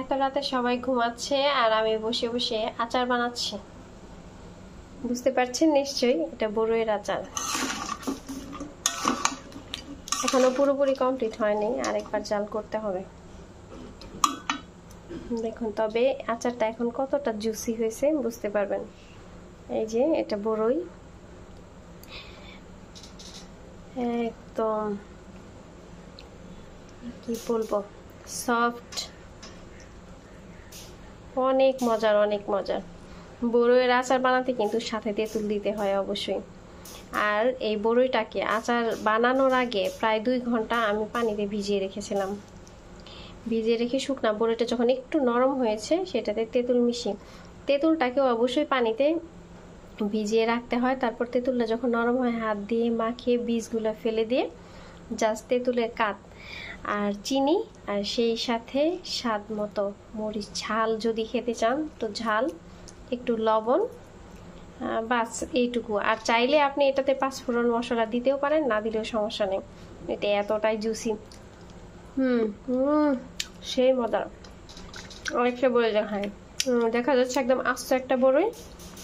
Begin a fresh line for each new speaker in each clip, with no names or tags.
এত রাতে সবাই ঘুমাচ্ছে আর আমি বসে বসে আচার বানাচ্ছি। বুঝতে পারছেন নিশ্চয়ই, এটা বড়ইয়ের আচার। এখনো পুরোপুরি কমপ্লিট হয়নি, আরেকবার জাল করতে হবে। দেখুন তবে আচারটা এখন কতটা জুসি হয়েছে বুঝতে পারবেন। এই যে এটা বড়ই, একদম কি বলবো, সফট, অনেক মজার অনেক মজার। বড়ইয়ের আচার বানাতে কিন্তু সাথে তেঁতুল দিতে হয় অবশ্যই। আর এই বড়ইটাকে আচার বানানোর আগে প্রায় 2 ঘন্টা আমি পানিতে ভিজিয়ে রেখেছিলাম। ভিজিয়ে রেখে শুকনা বড়ইটা যখন একটু নরম হয়েছে সেটাতে তেঁতুল মিশিয়ে, তেঁতুলটাকেও অবশ্যই পানিতে ভিজিয়ে রাখতে হয়। তারপর তেঁতুলটা যখন নরম হয় হাত দিয়ে মাখিয়ে বীজগুলো ফেলে দিয়ে জাস্ট তেঁতুলের কাঠ আর চিনি আর সেই সাথে স্বাদ মতো মরিচ, ঝাল যদি খেতে চান তো ঝাল, একটু লবণ, বাস এইটুকু। আর চাইলে আপনি এটাতে 5 ফোড়ন মশলা দিতেও পারেন, না দিলেও সমস্যা নেই। এটা এতটাই জুসি, সেই মজার। অনেকটা বড়ই দেখায়, দেখা যাচ্ছে একদম আস্ত একটা বড়ই,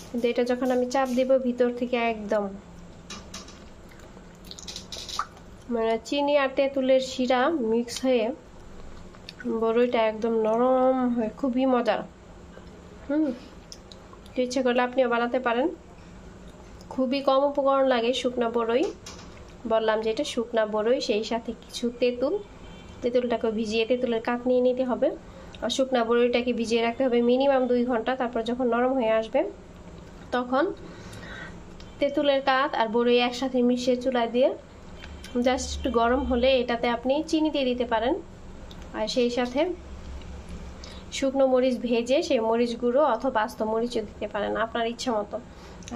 কিন্তু এটা যখন আমি চাপ দিব ভিতর থেকে একদম মানে চিনি আর তেঁতুলের শিরা মিক্স হয়ে বড়ইটা একদম নরম হয়ে খুবই মজার। ইচ্ছে করলে আপনিও বানাতে পারেন। খুবই কম উপকরণ লাগে শুকনা বড়ই, বললাম যে এটা শুকনা বড়ই, সেই সাথে কিছু তেঁতুল, তেঁতুলটাকে ভিজিয়ে তেঁতুলের কাঠ নিয়ে নিতে হবে। আর শুকনা বড়ইটাকে ভিজিয়ে রাখতে হবে মিনিমাম 2 ঘন্টা। তারপর যখন নরম হয়ে আসবে তখন তেঁতুলের কাঠ আর বড়ই একসাথে মিশিয়ে চুলায় দিয়ে জাস্ট একটু গরম হলে এটাতে আপনি চিনি দিয়ে দিতে পারেন। আর সেই সাথে শুকনো মরিচ ভেজে সেই মরিচ গুঁড়ো অথবা আস্ত মরিচও দিতে পারেন আপনার ইচ্ছা মতো।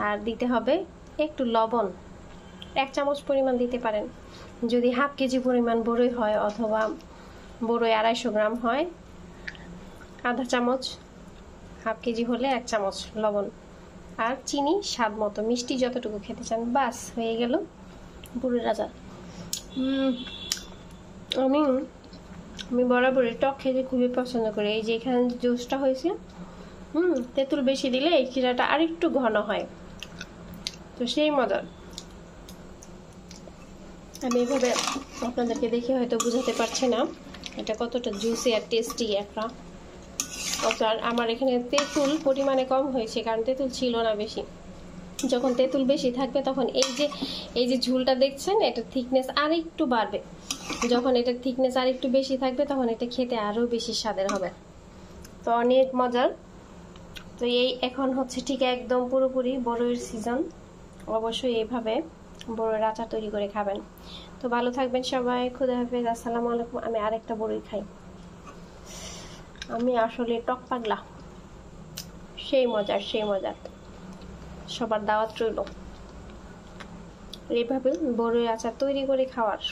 আর দিতে হবে একটু লবণ, 1 চামচ পরিমাণ দিতে পারেন। যদি হাফ কেজি পরিমাণ বড়ই হয় অথবা বড়ই 250 গ্রাম হয়, আধা চামচ, হাফ কেজি হলে 1 চামচ লবণ, আর চিনি স্বাদ মতো, মিষ্টি যতটুকু খেতে চান। বাস হয়ে গেল বড়ইয়ের আচার। আমি বরাবরই টক খেতে খুবই পছন্দ করি। এই যে এখানে জুসটা হয়েছে, তেঁতুল বেশি দিলে এই ক্ষীরাটা আরেকটু ঘন হয়, তো সেই মজার। আমি এভাবে আপনাদেরকে দেখে হয়তো বুঝাতে পারছি না এটা কতটা জুসি আর টেস্টি একটা আচার। আমার এখানে তেঁতুল পরিমাণে কম হয়েছে কারণ তেঁতুল ছিল না বেশি। যখন তেঁতুল বেশি থাকবে তখন এই যে ঝুলটা দেখছেন এটার থিকনেস আর একটু বাড়বে। যখন এটার থিকনেস আর একটু বেশি থাকবে তখন এটা খেতে আরো বেশি স্বাদের হবে, তো অনেক মজার। তো এই এখন হচ্ছে ঠিক একদম পুরোপুরি বড়ইয়ের সিজন, অবশ্যই এইভাবে বড়ইয়ের আচার তৈরি করে খাবেন। তো ভালো থাকবেন সবাই, খুদা হাফেজ, আসসালামু আলাইকুম। আমি আরেকটা বড়ই খাই, আমি আসলে টক পাগলা, সেই মজার সেই মজার। সবার দাওয়াত রইল এইভাবে বড়ইয়ের আচার তৈরি করে খাওয়ার।